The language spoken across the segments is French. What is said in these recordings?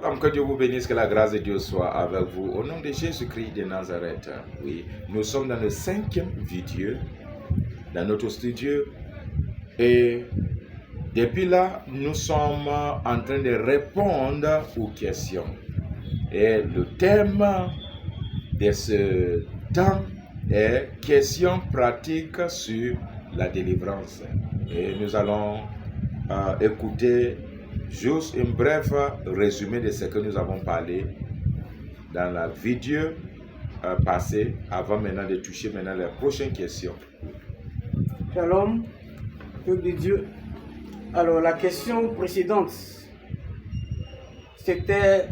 Que Dieu vous bénisse, que la grâce de Dieu soit avec vous. Au nom de Jésus-Christ de Nazareth, oui, nous sommes dans le 5e vidéo, dans notre studio. Et depuis là, nous sommes en train de répondre aux questions. Et le thème de ce temps est questions pratiques sur la délivrance. Et nous allons écouter juste un bref résumé de ce que nous avons parlé dans la vidéo passée, avant maintenant de toucher maintenant les prochaines questions. Shalom, peuple de Dieu. Alors la question précédente, c'était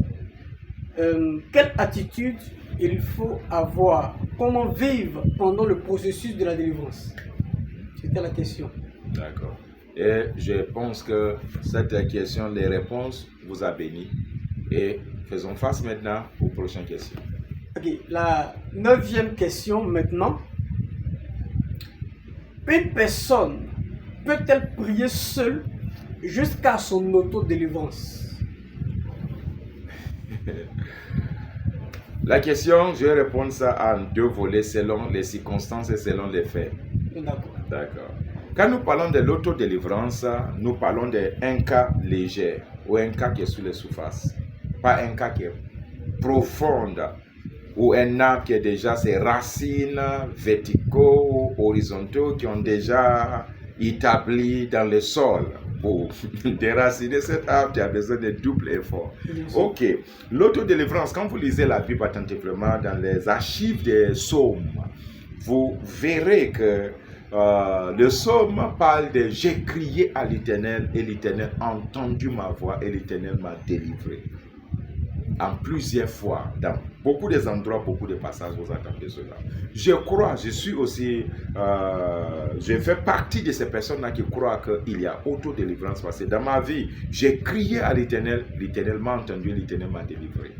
quelle attitude il faut avoir, comment vivre pendant le processus de la délivrance. C'était la question. D'accord. Et je pense que cette question, les réponses vous a béni. Et faisons face maintenant aux prochaines questions. Ok, la 9e question maintenant. Une personne peut-elle prier seule jusqu'à son auto-délivrance? La question, je vais répondre ça en deux volets selon les circonstances et selon les faits. D'accord. Quand nous parlons de l'autodélivrance, nous parlons d'un cas léger ou un cas qui est sous la surface. Pas un cas qui est profond ou un arbre qui a déjà ses racines verticaux ou horizontaux qui ont déjà établi dans le sol. Pour déraciner cet arbre, tu as besoin de double effort. Ok. L'autodélivrance, quand vous lisez la Bible attentivement dans les archives des psaumes, vous verrez que le psaume parle de « J'ai crié à l'Éternel et l'Éternel a entendu ma voix et l'Éternel m'a délivré ». En plusieurs fois, dans beaucoup des endroits, beaucoup de passages, vous entendez cela. Je crois, je suis aussi, je fais partie de ces personnes-là qui croient qu'il y a autodélivrance. Parce que dans ma vie, j'ai crié à l'Éternel, l'Éternel m'a entendu, l'Éternel m'a délivré.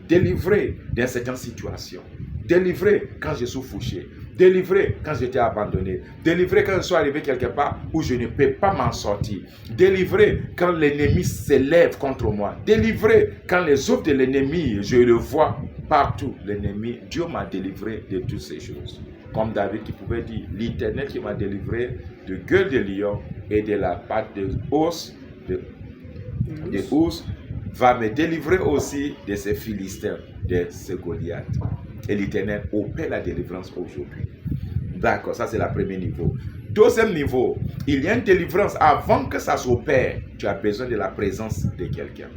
Délivré dans certaines situations. Délivré quand je suis fouché. Délivré quand j'étais abandonné. Délivré quand je suis arrivé quelque part où je ne peux pas m'en sortir. Délivré quand l'ennemi s'élève contre moi. Délivré quand les œuvres de l'ennemi, je le vois partout. L'ennemi, Dieu m'a délivré de toutes ces choses. Comme David qui pouvait dire, l'Éternel qui m'a délivré de gueule de lion et de la patte de ours, de ours, va me délivrer aussi de ces Philistins, de ces Goliath. Et l'Éternel opère la délivrance aujourd'hui. D'accord, ça c'est le premier niveau. Deuxième niveau, il y a une délivrance. Avant que ça s'opère, tu as besoin de la présence de quelqu'un.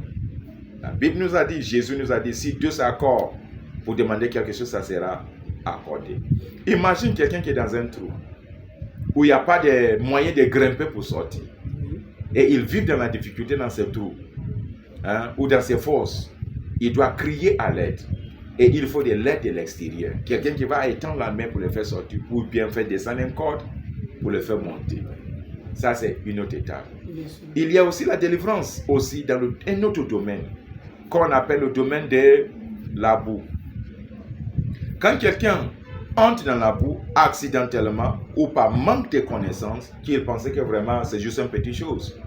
La Bible nous a dit, Jésus nous a dit, si Dieu s'accorde pour demander quelque chose, ça sera accordé. Imagine quelqu'un qui est dans un trou, où il n'y a pas de moyen de grimper pour sortir. Et il vit dans la difficulté dans ce trou, ou dans ses forces. Il doit crier à l'aide. Et il faut de l'aide de l'extérieur. Quelqu'un qui va étendre la main pour le faire sortir, ou bien faire descendre une corde pour le faire monter. Ça, c'est une autre étape. Il y a aussi la délivrance, aussi dans un autre domaine, qu'on appelle le domaine de la boue. Quand quelqu'un entre dans la boue accidentellement ou par manque de connaissances, qu'il pensait que vraiment c'est juste une petite chose,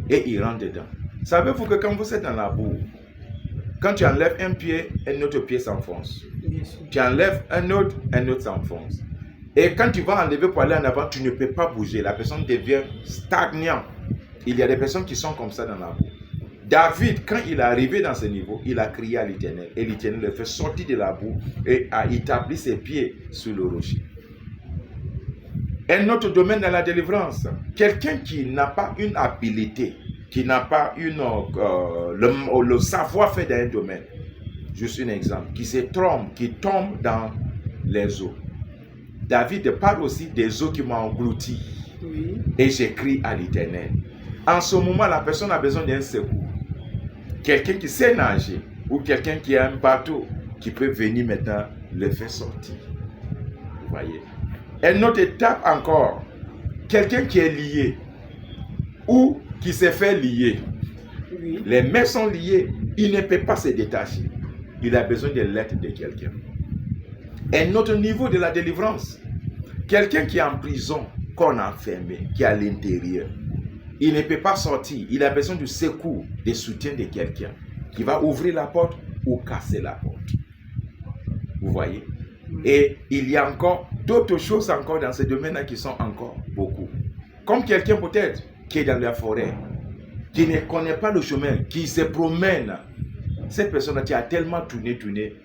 et il rentre dedans. Savez-vous que quand vous êtes dans la boue, quand tu enlèves un pied, un autre pied s'enfonce. Tu enlèves un autre s'enfonce. Et quand tu vas enlever pour aller en avant, tu ne peux pas bouger. La personne devient stagnante. Il y a des personnes qui sont comme ça dans la boue. David, quand il est arrivé dans ce niveau, il a crié à l'Éternel. Et l'Éternel le fait sortir de la boue et a établi ses pieds sur le rocher. Un autre domaine dans la délivrance. Quelqu'un qui n'a pas une habilité, qui n'a pas le savoir-faire dans un domaine. Juste un exemple. Qui tombe dans les eaux. David parle aussi des eaux qui m'ont englouti. Oui. Et j'écris à l'Éternel. En ce moment, la personne a besoin d'un secours. Quelqu'un qui sait nager ou quelqu'un qui a un bateau qui peut venir maintenant le faire sortir. Vous voyez. Une autre étape encore. Quelqu'un qui est lié ou qui s'est fait lier. Oui. Les mains sont liées, il ne peut pas se détacher. Il a besoin de l'aide de quelqu'un. Un autre niveau de la délivrance. Quelqu'un qui est en prison, qu'on a enfermé, qui est à l'intérieur. Il ne peut pas sortir. Il a besoin du secours, du soutien de quelqu'un. qui va ouvrir la porte ou casser la porte. Vous voyez? Et il y a encore d'autres choses encore dans ce domaine-là qui sont encore beaucoup. Comme quelqu'un peut-être qui est dans la forêt, qui ne connaît pas le chemin, qui se promène. Cette personne-là qui a tellement tourné,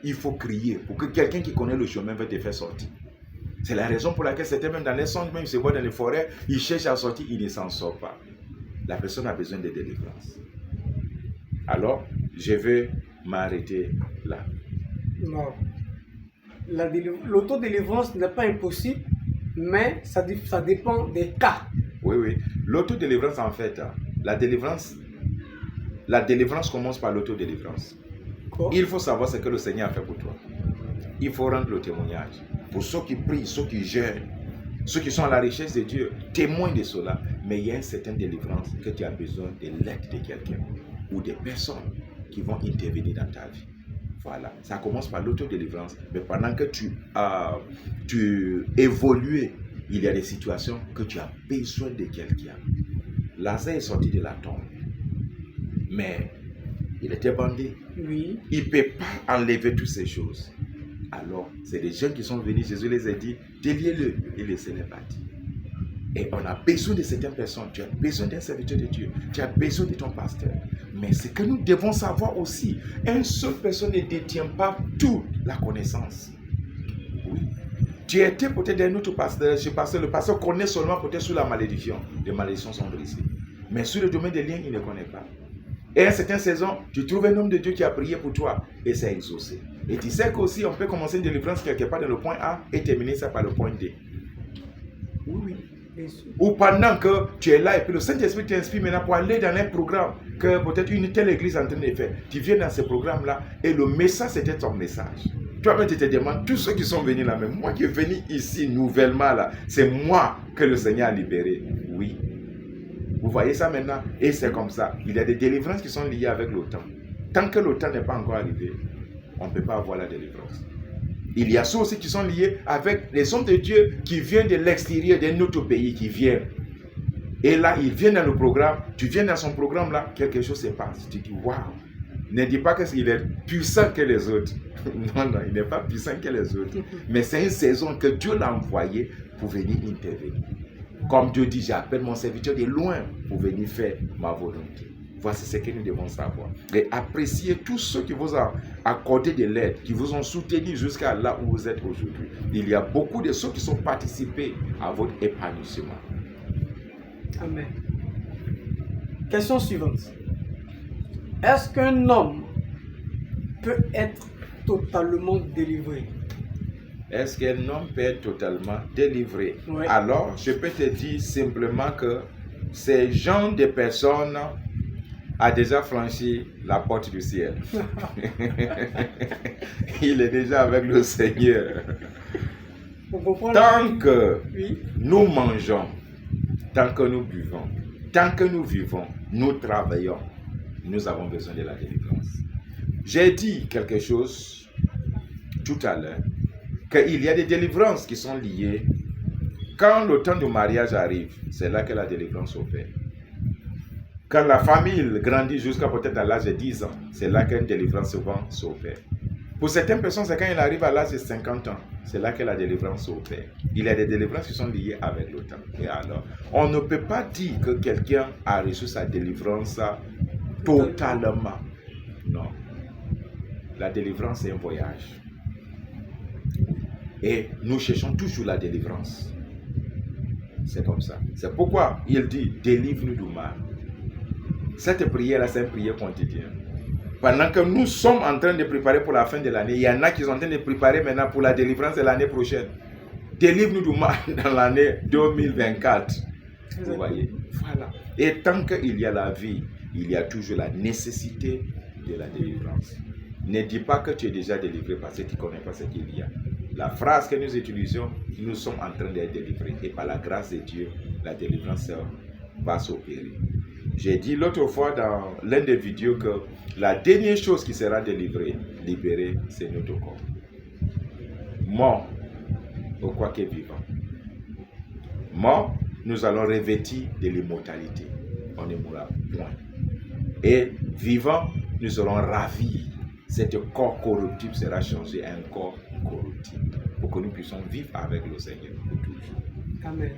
il faut crier pour que quelqu'un qui connaît le chemin va te faire sortir. C'est la raison pour laquelle c'était même dans les songes, même il se voit dans les forêts, il cherche à sortir, il ne s'en sort pas. La personne a besoin de délivrance. Alors, je vais m'arrêter là. Non. L'autodélivrance n'est pas impossible, mais ça dépend des cas. Oui. L'autodélivrance, en fait, la délivrance commence par l'autodélivrance. Il faut savoir ce que le Seigneur a fait pour toi. Il faut rendre le témoignage. Pour ceux qui prient, ceux qui jeûnent, ceux qui sont à la recherche de Dieu, témoignent de cela. Mais il y a une certaine délivrance que tu as besoin de l'aide de quelqu'un ou des personnes qui vont intervenir dans ta vie. Voilà, ça commence par l'autodélivrance. Mais pendant que tu évolues, il y a des situations que tu as besoin de quelqu'un. Lazare est sorti de la tombe. Mais il était bandé. Oui. Il ne peut pas enlever toutes ces choses. Alors, c'est des jeunes qui sont venus, Jésus les a dit, déliez-le et laissez-les partir. Et on a besoin de certaines personnes. Tu as besoin d'un serviteur de Dieu. Tu as besoin de ton pasteur. Mais ce que nous devons savoir aussi, une seule personne ne détient pas toute la connaissance. Oui. Tu étais peut-être d'un autre pasteur, le pasteur connaît seulement peut-être sur la malédiction. Les malédictions sont brisées. Mais sur le domaine des liens, il ne connaît pas. Et à une certaine saison, tu trouves un homme de Dieu qui a prié pour toi et c'est exaucé. Et tu sais qu'aussi, on peut commencer une délivrance quelque part dans le point A et terminer ça par le point D. Oui. Ou pendant que tu es là et puis le Saint-Esprit t'inspire maintenant pour aller dans un programme que peut-être une telle église est en train de faire. Tu viens dans ce programme-là et le message, c'était ton message. Toi-même, tu te demandes, tous ceux qui sont venus là, même moi qui est venu ici nouvellement là, c'est moi que le Seigneur a libéré. Oui. Vous voyez ça maintenant? Et c'est comme ça. Il y a des délivrances qui sont liées avec le temps. Tant que le temps n'est pas encore arrivé, on ne peut pas avoir la délivrance. Il y a ceux aussi qui sont liés avec les hommes de Dieu qui viennent de l'extérieur d'un autre pays, qui viennent. Et là, ils viennent dans le programme. Tu viens dans son programme là, quelque chose se passe. Tu dis, waouh! Ne dis pas qu'il est puissant que les autres. Non, il n'est pas puissant que les autres. Mais c'est une saison que Dieu l'a envoyé pour venir intervenir. Comme Dieu dit, j'appelle mon serviteur de loin pour venir faire ma volonté. Voici ce que nous devons savoir. Et apprécier tous ceux qui vous ont accordé de l'aide, qui vous ont soutenu jusqu'à là où vous êtes aujourd'hui. Il y a beaucoup de ceux qui sont participés à votre épanouissement. Amen. Question suivante. Est-ce qu'un homme peut être totalement délivré? Est-ce qu'un homme peut être totalement délivré? Oui. Alors, je peux te dire simplement que ces genre de personnes a déjà franchi la porte du ciel. Il est déjà avec le Seigneur. Tant que nous mangeons, tant que nous buvons, tant que nous vivons, nous travaillons, nous avons besoin de la délivrance. J'ai dit quelque chose tout à l'heure, qu'il y a des délivrances qui sont liées. Quand le temps du mariage arrive, c'est là que la délivrance opère. Quand la famille grandit jusqu'à peut-être à l'âge de 10 ans, c'est là qu'une délivrance souvent s'opère. Pour certaines personnes, c'est quand il arrive à l'âge de 50 ans, c'est là que la délivrance s'opère. Il y a des délivrances qui sont liées avec le temps. Et alors, on ne peut pas dire que quelqu'un a reçu sa délivrance totalement. Non. La délivrance, c'est un voyage. Et nous cherchons toujours la délivrance. C'est comme ça. C'est pourquoi il dit, délivre-nous du mal. Cette prière-là, c'est une prière quotidienne. Pendant que nous sommes en train de préparer pour la fin de l'année, il y en a qui sont en train de préparer maintenant pour la délivrance de l'année prochaine. Délivre-nous du mal dans l'année 2024. Vous voyez? Voilà. Et tant qu'il y a la vie, il y a toujours la nécessité de la délivrance. Ne dis pas que tu es déjà délivré parce que tu ne connais pas ce qu'il y a. La phrase que nous utilisons, nous sommes en train d'être délivrés. Et par la grâce de Dieu, la délivrance va s'opérer. J'ai dit l'autre fois dans l'une des vidéos que la dernière chose qui sera libérée, c'est notre corps. Mort, au quoi que vivant. Mort, nous allons revêtir de l'immortalité. On ne mourra point. Et vivant, nous nous serons ravis. Cet corps corruptible sera changé en un corps incorruptible pour que nous puissions vivre avec le Seigneur pour toujours. Amen.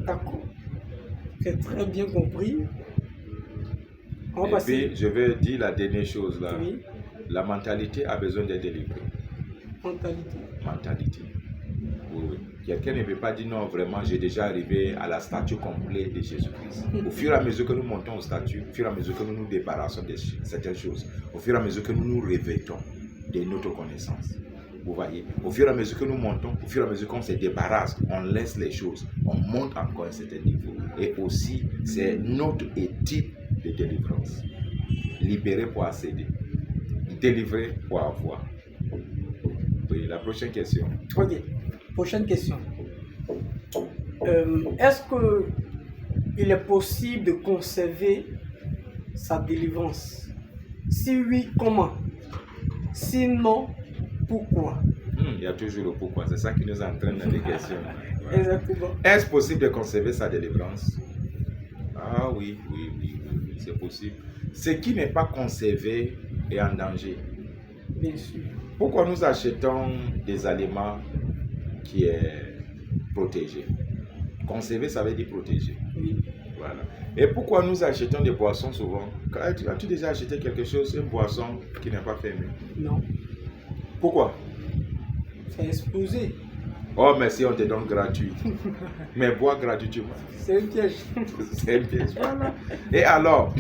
D'accord. C'est très bien compris. On va Et passer. puis, je vais dire la dernière chose là. Oui. La mentalité a besoin d'être délivrée. Mentalité. Oui. Quelqu'un ne peut pas dire non, vraiment, j'ai déjà arrivé à la statue complète de Jésus-Christ. Au fur et à mesure que nous montons au statut, au fur et à mesure que nous nous débarrassons de certaines choses, au fur et à mesure que nous nous revêtons de notre connaissance. Vous voyez, au fur et à mesure que nous montons, au fur et à mesure qu'on se débarrasse, on laisse les choses, on monte encore à un certain niveau. Et aussi, c'est notre éthique de délivrance. Libérer pour accéder, délivrer pour avoir. Oui, la prochaine question. Ok, prochaine question. Est-ce qu'il est possible de conserver sa délivrance? Si oui, comment? Sinon, pourquoi? Il y a toujours le pourquoi, c'est ça qui nous entraîne dans les questions. Exactement. Est-ce possible de conserver sa délivrance? Ah oui, c'est possible. Ce qui n'est pas conservé est en danger. Bien sûr. Pourquoi nous achetons des aliments qui est protégé? Conserver, ça veut dire protéger. Oui. Voilà. Et pourquoi nous achetons des boissons souvent? As-tu déjà acheté quelque chose, une boisson qui n'est pas fermée? Non. Pourquoi? C'est exposé. Oh, merci, on te donne gratuit. Mais bois gratuitement. C'est un piège. C'est un piège. Voilà. Et alors,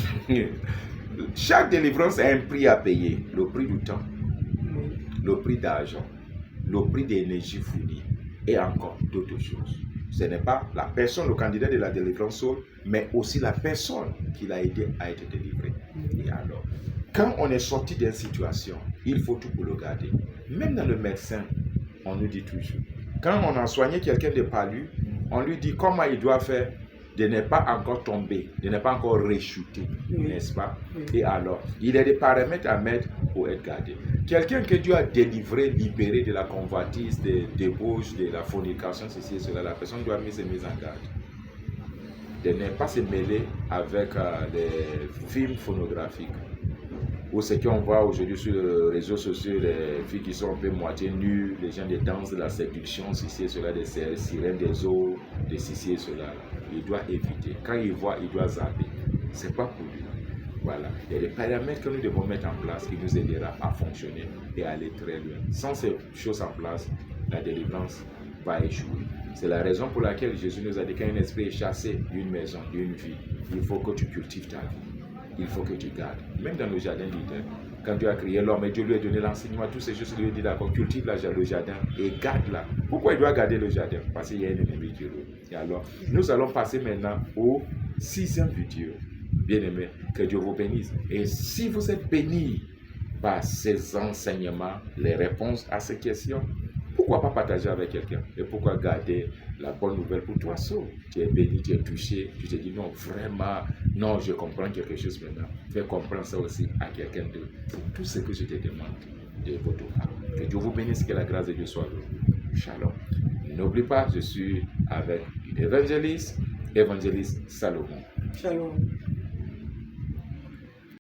chaque délivrance a un prix à payer. Le prix du temps, le prix d'argent, le prix d'énergie fournie et encore d'autres choses. Ce n'est pas la personne, le candidat de la délivrance seul, mais aussi la personne qui l'a aidé à être délivré. Et alors, quand on est sorti d'une situation, il faut tout pour le garder. Même dans le médecin, on nous dit toujours. Quand on a soigné quelqu'un de palu, on lui dit comment il doit faire de ne pas encore tomber, de ne pas encore réchuter, n'est-ce pas? Et alors, il y a des paramètres à mettre pour être gardé. Quelqu'un que Dieu a délivré, libéré de la convoitise, des débauches, de la fornication, ceci et cela, la personne doit se mettre en garde. De ne pas se mêler avec les films phonographiques. Ou ce qu'on voit aujourd'hui sur les réseaux sociaux, les filles qui sont un peu moitié nues, les gens des danses de la séduction, ceci et cela, des sirènes des eaux, des ceci et cela. Il doit éviter. Quand il voit, il doit zapper. Ce n'est pas pour lui. Voilà. Il y a des paramètres que nous devons mettre en place qui nous aidera à fonctionner et à aller très loin. Sans ces choses en place, la délivrance va échouer. C'est la raison pour laquelle Jésus nous a dit qu'un esprit est chassé d'une maison, d'une vie, il faut que tu cultives ta vie. Il faut que tu gardes. Même dans le jardin d'Éden, quand Dieu a créé l'homme et Dieu lui a donné l'enseignement, toutes ces choses, il lui a dit d'accord, cultive le jardin et garde-la. Pourquoi il doit garder le jardin? Parce qu'il y a un ennemi qui roule. Et alors, nous allons passer maintenant au 6e vidéo. Bien-aimés, que Dieu vous bénisse. Et si vous êtes bénis par ces enseignements, les réponses à ces questions, pourquoi pas partager avec quelqu'un? Et pourquoi garder la bonne nouvelle pour toi seul? Tu es béni, tu es touché, tu te dis non, vraiment, non, je comprends quelque chose maintenant. Fais comprendre ça aussi à quelqu'un d'autre. C'est tout ce que je te demande de votre part. Que Dieu vous bénisse, que la grâce de Dieu soit avec vous. Shalom. N'oublie pas, je suis avec l'évangéliste Salomon. Shalom.